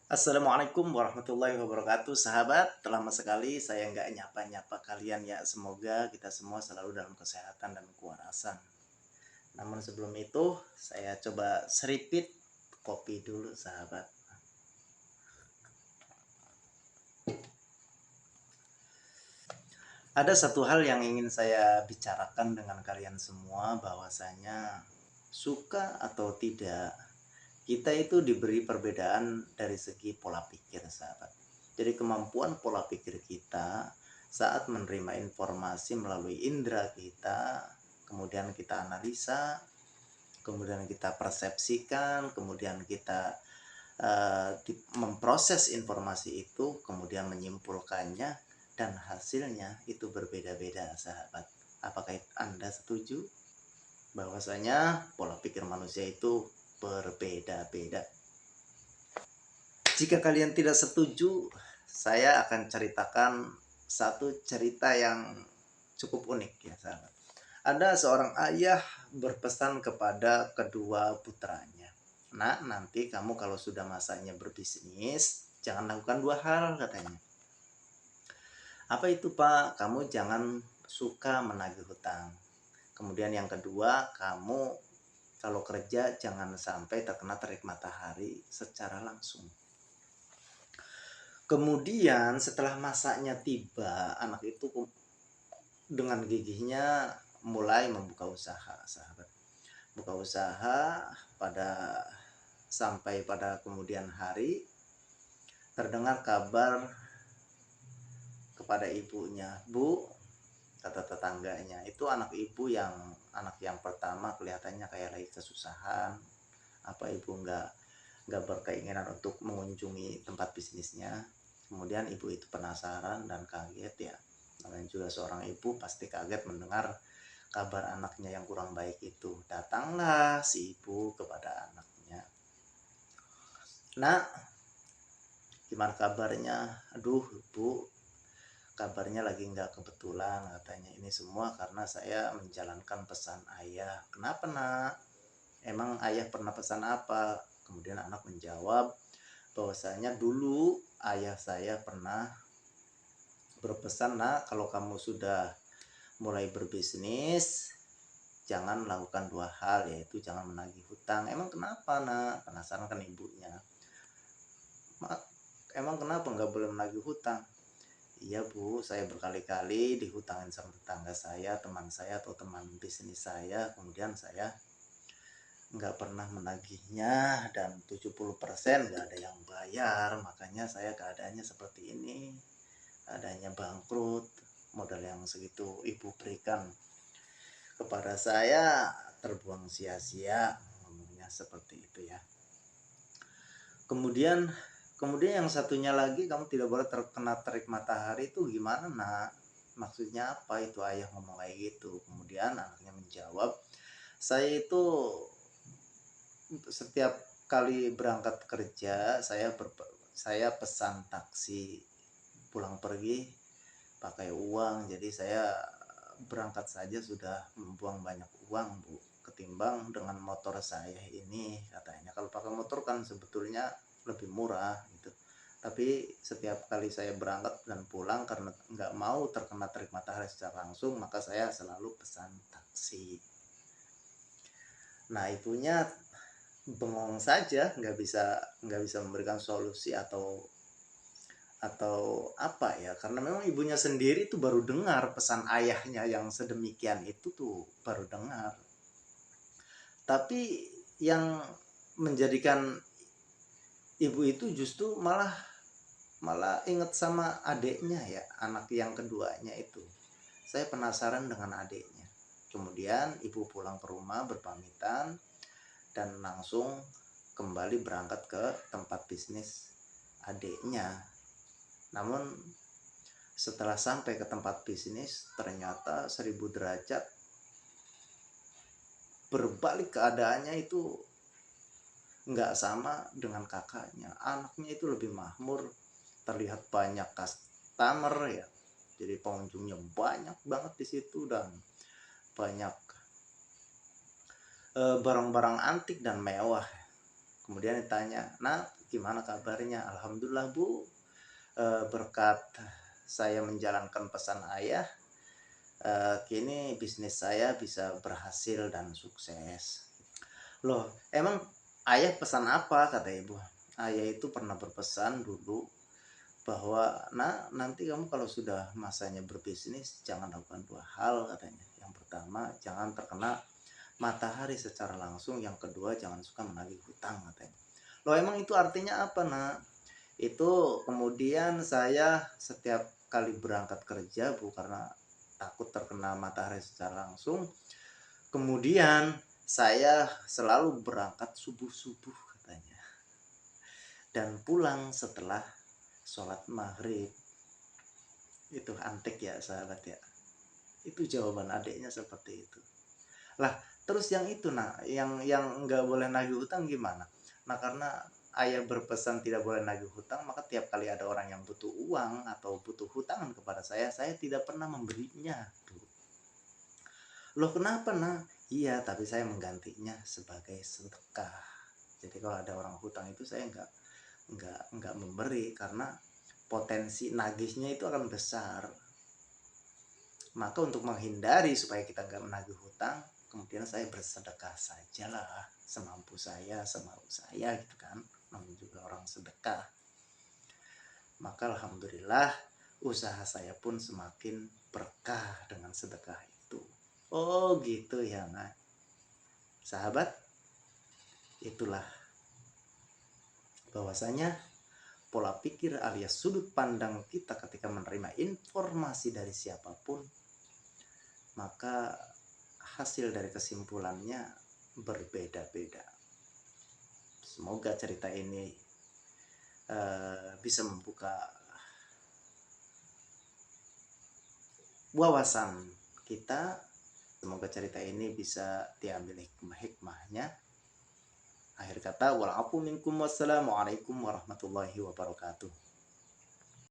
Assalamualaikum warahmatullahi wabarakatuh. Sahabat, lama sekali saya nggak nyapa-nyapa kalian ya. Semoga kita semua selalu dalam kesehatan dan kewarasan. Namun sebelum itu, saya coba seripit kopi dulu sahabat. Ada satu hal yang ingin saya bicarakan dengan kalian semua, bahwasanya suka atau tidak, kita itu diberi perbedaan dari segi pola pikir sahabat. Jadi kemampuan pola pikir kita saat menerima informasi melalui indera kita, kemudian kita analisa, kemudian kita persepsikan, kemudian kita memproses informasi itu, kemudian menyimpulkannya, dan hasilnya itu berbeda-beda sahabat. Apakah Anda setuju bahwasanya pola pikir manusia itu berbeda-beda? Jika kalian tidak setuju, saya akan ceritakan satu cerita yang cukup unik ya sahabat. Ada seorang ayah berpesan kepada kedua putranya, "Nak, nanti kamu kalau sudah masanya berbisnis, jangan lakukan dua hal," katanya. "Apa itu, Pak?" "Kamu jangan suka menagih hutang. Kemudian yang kedua, kamu kalau kerja jangan sampai terkena terik matahari secara langsung." Kemudian setelah masanya tiba, anak itu dengan gigihnya mulai membuka usaha, sahabat. Buka usaha sampai pada kemudian hari terdengar kabar kepada ibunya, "Bu," kata tetangganya, "itu anak yang pertama kelihatannya kayak lagi kesusahan. Apa ibu nggak berkeinginan untuk mengunjungi tempat bisnisnya?" Kemudian ibu itu penasaran dan kaget ya. Namanya juga seorang ibu pasti kaget mendengar kabar anaknya yang kurang baik itu. Datanglah si ibu kepada anaknya, "Nak, gimana kabarnya?" "Aduh Bu, kabarnya lagi nggak kebetulan," katanya. "Ini semua karena saya menjalankan pesan ayah." "Kenapa nak? Emang ayah pernah pesan apa?" Kemudian anak menjawab bahwasanya dulu ayah saya pernah berpesan, "Nak, kalau kamu sudah mulai berbisnis, jangan melakukan dua hal, yaitu jangan menagih hutang." "Emang kenapa nak?" Penasaran kan ibunya. "Emang kenapa nggak boleh menagih hutang?" "Iya Bu, saya berkali-kali dihutangin sama tetangga saya, teman saya atau teman bisnis saya, kemudian saya nggak pernah menagihnya dan 70% nggak ada yang bayar, makanya saya keadaannya seperti ini, keadaannya bangkrut. Modal yang segitu ibu berikan kepada saya terbuang sia-sia," ngomongnya seperti itu ya. Kemudian yang satunya lagi, "Kamu tidak boleh terkena terik matahari," itu gimana nak? Maksudnya apa itu ayah ngomong kayak gitu? Kemudian anaknya menjawab, "Saya itu setiap kali berangkat kerja, saya pesan taksi pulang pergi pakai uang. Jadi saya berangkat saja sudah membuang banyak uang Bu, ketimbang dengan motor saya ini," katanya. "Kalau pakai motor kan sebetulnya lebih murah gitu. Tapi setiap kali saya berangkat dan pulang karena nggak mau terkena terik matahari secara langsung, maka saya selalu pesan taksi." Nah ibunya bengong saja, nggak bisa memberikan solusi atau apa ya, karena memang ibunya sendiri tuh baru dengar pesan ayahnya yang sedemikian itu tuh baru dengar. Tapi yang menjadikan ibu itu justru malah inget sama adiknya ya, anak yang keduanya itu. Saya penasaran dengan adiknya. Kemudian ibu pulang ke rumah berpamitan dan langsung kembali berangkat ke tempat bisnis adiknya. Namun setelah sampai ke tempat bisnis, ternyata 1000 derajat berbalik keadaannya. Itu nggak sama dengan kakaknya. Anaknya itu lebih makmur, terlihat banyak customer ya. Jadi pengunjungnya banyak banget di situ dan banyak barang-barang antik dan mewah. Kemudian ditanya, "Nah, gimana kabarnya? Alhamdulillah Bu, berkat saya menjalankan pesan ayah, kini bisnis saya bisa berhasil dan sukses. Loh, emang ayah pesan apa? Kata ibu. Ayah itu pernah berpesan dulu bahwa, "Nak, nanti kamu kalau sudah masanya berbisnis, jangan lakukan dua hal," katanya. Yang pertama, jangan terkena matahari secara langsung. Yang kedua, jangan suka menagih hutang, katanya. Loh, emang itu artinya apa, Nak? Itu kemudian saya setiap kali berangkat kerja, Bu, karena takut terkena matahari secara langsung, kemudian saya selalu berangkat subuh-subuh katanya, dan pulang setelah sholat maghrib. Itu antik ya sahabat ya. Itu jawaban adiknya seperti itu. Lah, terus yang itu nah, yang nggak boleh nagih hutang gimana? Nah, karena ayah berpesan tidak boleh nagih hutang, maka tiap kali ada orang yang butuh uang atau butuh hutangan kepada saya tidak pernah memberinya. Loh, kenapa nah? Iya, tapi saya menggantinya sebagai sedekah. Jadi kalau ada orang hutang itu saya nggak memberi, karena potensi nagihnya itu akan besar. Maka untuk menghindari supaya kita nggak menagih hutang, kemudian saya bersedekah sajalah semampu saya, semau saya gitu kan. Namanya juga orang sedekah. Maka alhamdulillah usaha saya pun semakin berkah dengan sedekah itu. Oh gitu ya, nah. Sahabat, itulah bahwasanya pola pikir alias sudut pandang kita ketika menerima informasi dari siapapun, maka hasil dari kesimpulannya berbeda-beda. Semoga cerita ini bisa membuka wawasan kita. Semoga cerita ini bisa diambil hikmahnya. Akhir kata, walafu minkum, wassalamualaikum warahmatullahi wabarakatuh.